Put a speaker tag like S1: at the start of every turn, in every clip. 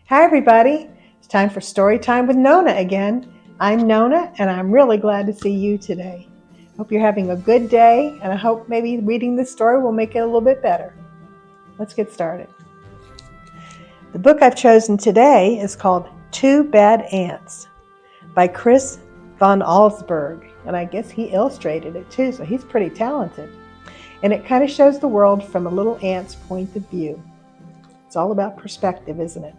S1: Hi everybody, it's time for story time with Nonna again. I'm Nonna and I'm really glad to see you today. Hope you're having a good day and I hope maybe reading this story will make it a little bit better. Let's get started. The book I've chosen today is called Two Bad Ants by Chris Van Allsburg, and I guess he illustrated it too, so he's pretty talented. And it kind of shows the world from a little ant's point of view. It's all about perspective, isn't it?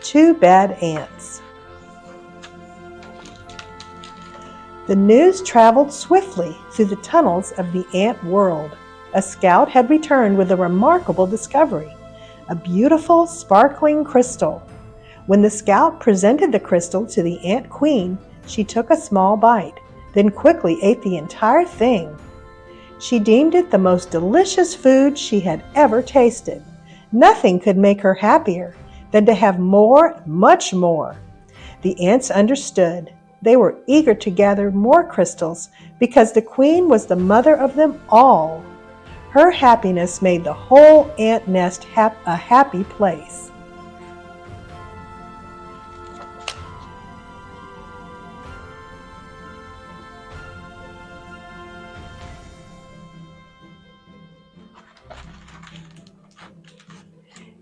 S1: Two Bad Ants. The news traveled swiftly through the tunnels of the ant world. A scout had returned with a remarkable discovery, a beautiful, sparkling crystal. When the scout presented the crystal to the ant queen, she took a small bite, then quickly ate the entire thing. She deemed it the most delicious food she had ever tasted. Nothing could make her happier than to have more, much more. The ants understood. They were eager to gather more crystals because the queen was the mother of them all. Her happiness made the whole ant nest a happy place.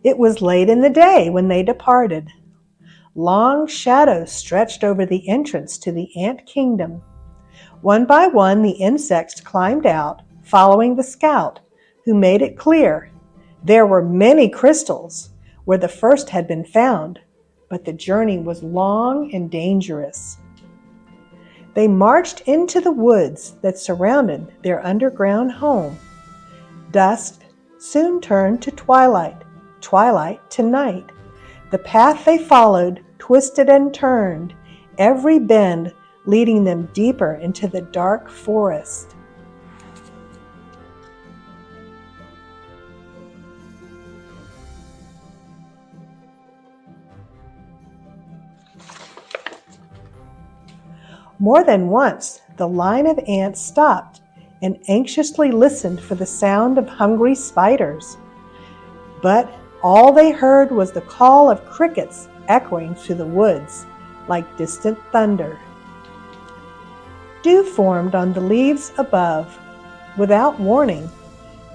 S1: It was late in the day when they departed. Long shadows stretched over the entrance to the ant kingdom. One by one, the insects climbed out, following the scout, who made it clear there were many crystals where the first had been found, but the journey was long and dangerous. They marched into the woods that surrounded their underground home. Dusk soon turned to twilight, twilight to night. The path they followed twisted and turned, every bend leading them deeper into the dark forest. More than once, the line of ants stopped and anxiously listened for the sound of hungry spiders. But all they heard was the call of crickets echoing through the woods like distant thunder. Dew formed on the leaves above. Without warning,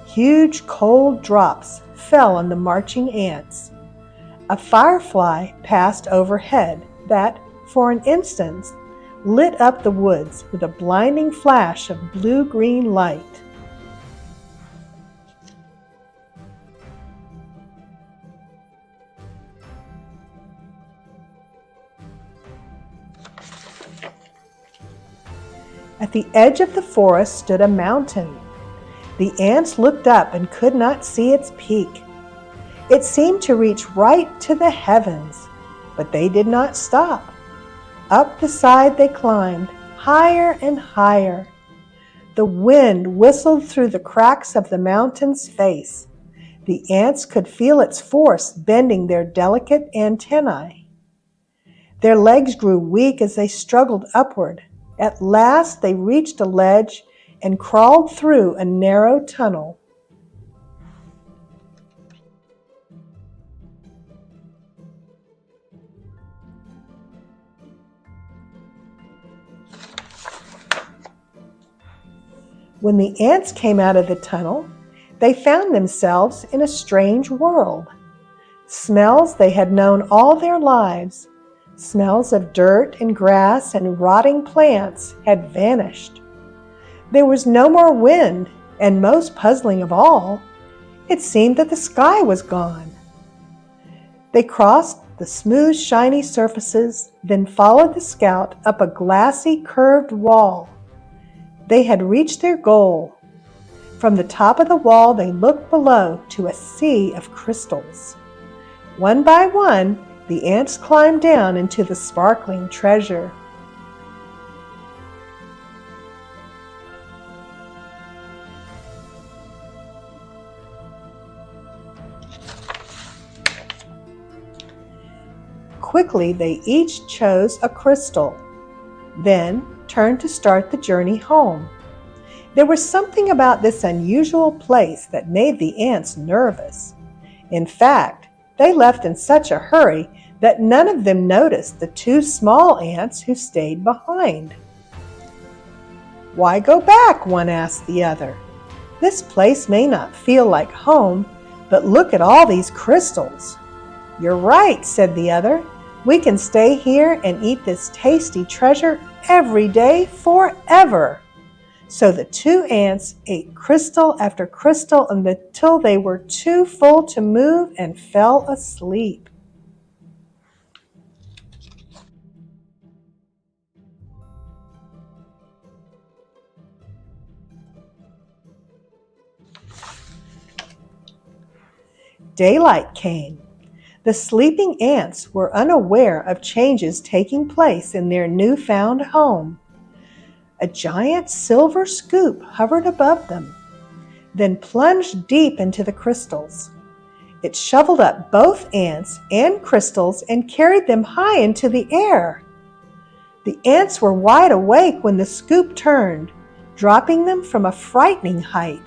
S1: huge cold drops fell on the marching ants. A firefly passed overhead that, for an instant, lit up the woods with a blinding flash of blue-green light. At the edge of the forest stood a mountain. The ants looked up and could not see its peak. It seemed to reach right to the heavens, but they did not stop. Up the side they climbed, higher and higher. The wind whistled through the cracks of the mountain's face. The ants could feel its force bending their delicate antennae. Their legs grew weak as they struggled upward. At last they reached a ledge and crawled through a narrow tunnel. When the ants came out of the tunnel, they found themselves in a strange world. Smells they had known all their lives, smells of dirt and grass and rotting plants, had vanished. There was no more wind, and most puzzling of all, it seemed that the sky was gone. They crossed the smooth, shiny surfaces, then followed the scout up a glassy, curved wall. They had reached their goal. From the top of the wall, they looked below to a sea of crystals. One by one, the ants climbed down into the sparkling treasure. Quickly, they each chose a crystal. then turned to start the journey home. There was something about this unusual place that made the ants nervous. In fact, they left in such a hurry that none of them noticed the two small ants who stayed behind. "Why go back?" one asked the other. "This place may not feel like home, but look at all these crystals." "You're right," said the other. "We can stay here and eat this tasty treasure every day forever." So the two ants ate crystal after crystal until they were too full to move and fell asleep. Daylight came. The sleeping ants were unaware of changes taking place in their newfound home. A giant silver scoop hovered above them, then plunged deep into the crystals. It shoveled up both ants and crystals and carried them high into the air. The ants were wide awake when the scoop turned, dropping them from a frightening height.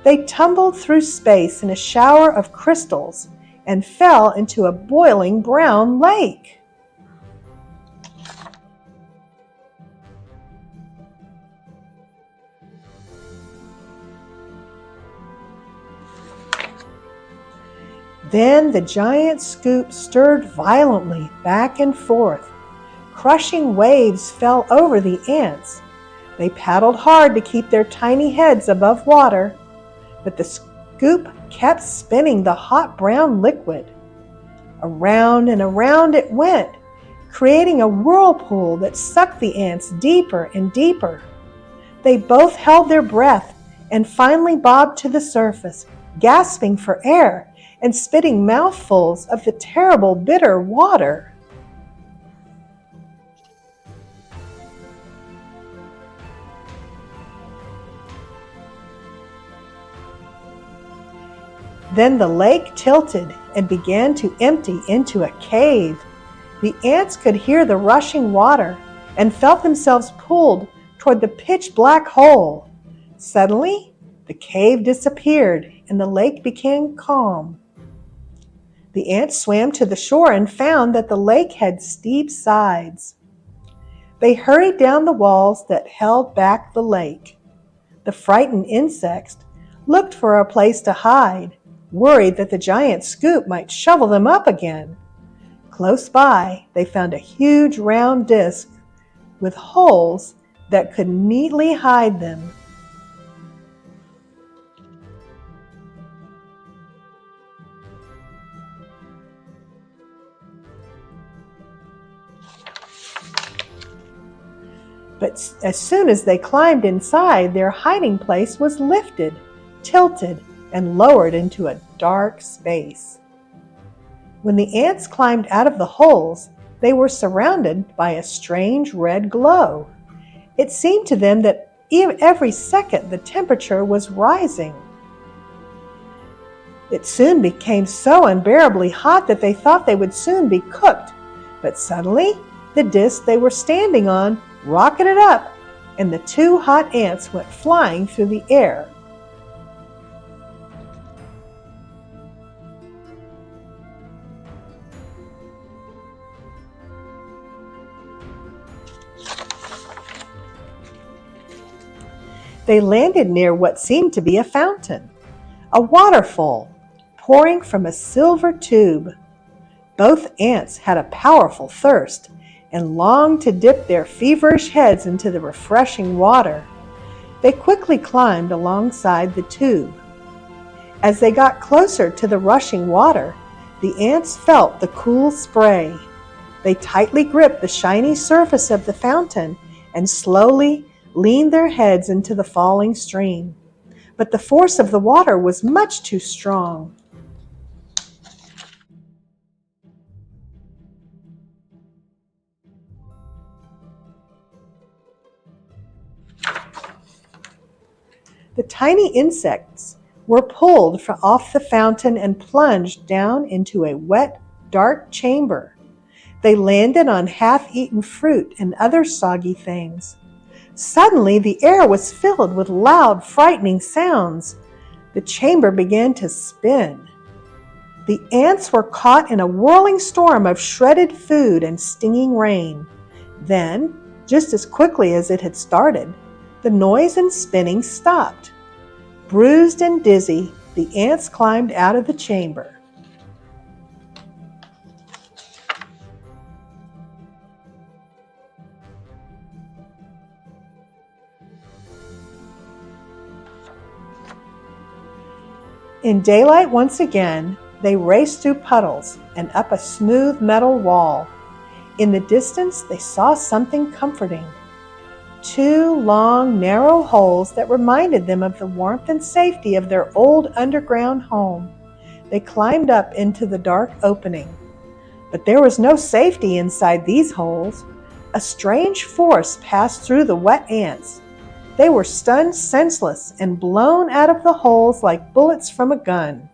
S1: They tumbled through space in a shower of crystals and fell into a boiling brown lake. Then the giant scoop stirred violently back and forth. Crushing waves fell over the ants. They paddled hard to keep their tiny heads above water, but the scoop kept spinning the hot brown liquid. Around and around it went, creating a whirlpool that sucked the ants deeper and deeper. They both held their breath and finally bobbed to the surface, gasping for air and spitting mouthfuls of the terrible bitter water. Then the lake tilted and began to empty into a cave. The ants could hear the rushing water and felt themselves pulled toward the pitch-black hole. Suddenly, the cave disappeared and the lake became calm. The ants swam to the shore and found that the lake had steep sides. They hurried down the walls that held back the lake. The frightened insects looked for a place to hide, worried that the giant scoop might shovel them up again. Close by, they found a huge round disc with holes that could neatly hide them. But as soon as they climbed inside, their hiding place was lifted, tilted, and lowered into a dark space. When the ants climbed out of the holes, they were surrounded by a strange red glow. It seemed to them that every second the temperature was rising. It soon became so unbearably hot that they thought they would soon be cooked. But suddenly, the disc they were standing on rocketed up, and the two hot ants went flying through the air. They landed near what seemed to be a fountain, a waterfall pouring from a silver tube. Both ants had a powerful thirst and longed to dip their feverish heads into the refreshing water. They quickly climbed alongside the tube. As they got closer to the rushing water, the ants felt the cool spray. They tightly gripped the shiny surface of the fountain and slowly leaned their heads into the falling stream. But the force of the water was much too strong. The tiny insects were pulled off the fountain and plunged down into a wet, dark chamber. They landed on half-eaten fruit and other soggy things. Suddenly, the air was filled with loud, frightening sounds. The chamber began to spin. The ants were caught in a whirling storm of shredded food and stinging rain. Then, just as quickly as it had started, the noise and spinning stopped. Bruised and dizzy, the ants climbed out of the chamber. In daylight once again, they raced through puddles and up a smooth metal wall. In the distance, they saw something comforting. Two long, narrow holes that reminded them of the warmth and safety of their old underground home. They climbed up into the dark opening. But there was no safety inside these holes. A strange force passed through the wet ants. They were stunned senseless and blown out of the holes like bullets from a gun.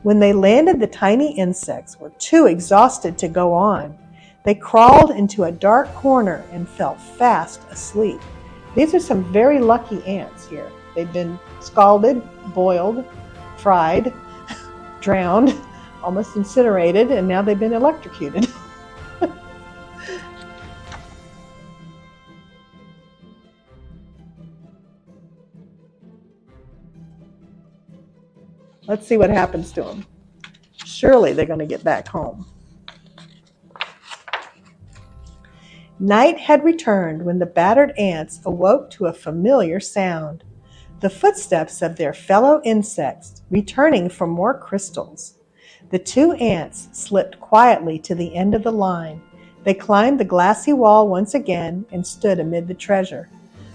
S1: When they landed, the tiny insects were too exhausted to go on. They crawled into a dark corner and fell fast asleep. These are some very lucky ants here. They've been scalded, boiled, fried, drowned, almost incinerated, and now they've been electrocuted. Let's see what happens to them. Surely they're going to get back home. Night had returned when the battered ants awoke to a familiar sound, the footsteps of their fellow insects returning for more crystals. The two ants slipped quietly to the end of the line. They climbed the glassy wall once again and stood amid the treasure.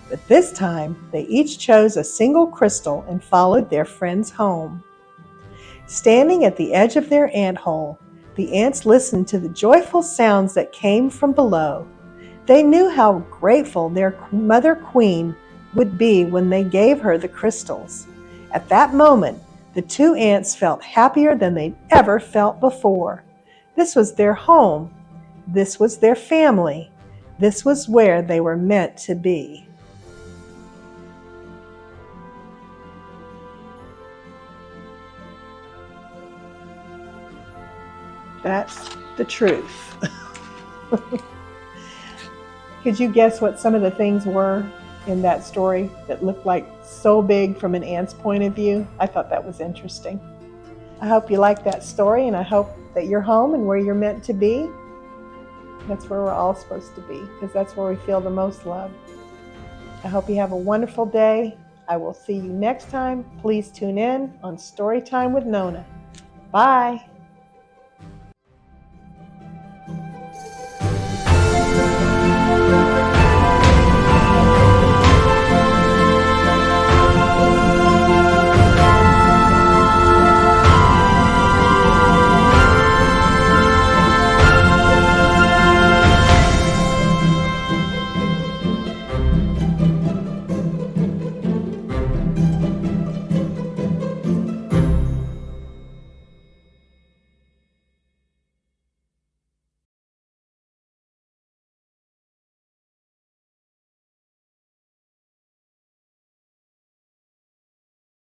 S1: But this time, they each chose a single crystal and followed their friends home. Standing at the edge of their ant hole, the ants listened to the joyful sounds that came from below. They knew how grateful their mother queen would be when they gave her the crystals. At that moment, the two ants felt happier than they'd ever felt before. This was their home. This was their family. This was where they were meant to be. That's the truth. Could you guess what some of the things were in that story that looked like so big from an ant's point of view? I thought that was interesting. I hope you like that story, and I hope that you're home and where you're meant to be. That's where we're all supposed to be, because that's where we feel the most love. I hope you have a wonderful day. I will see you next time. Please tune in on Storytime with Nonna. Bye.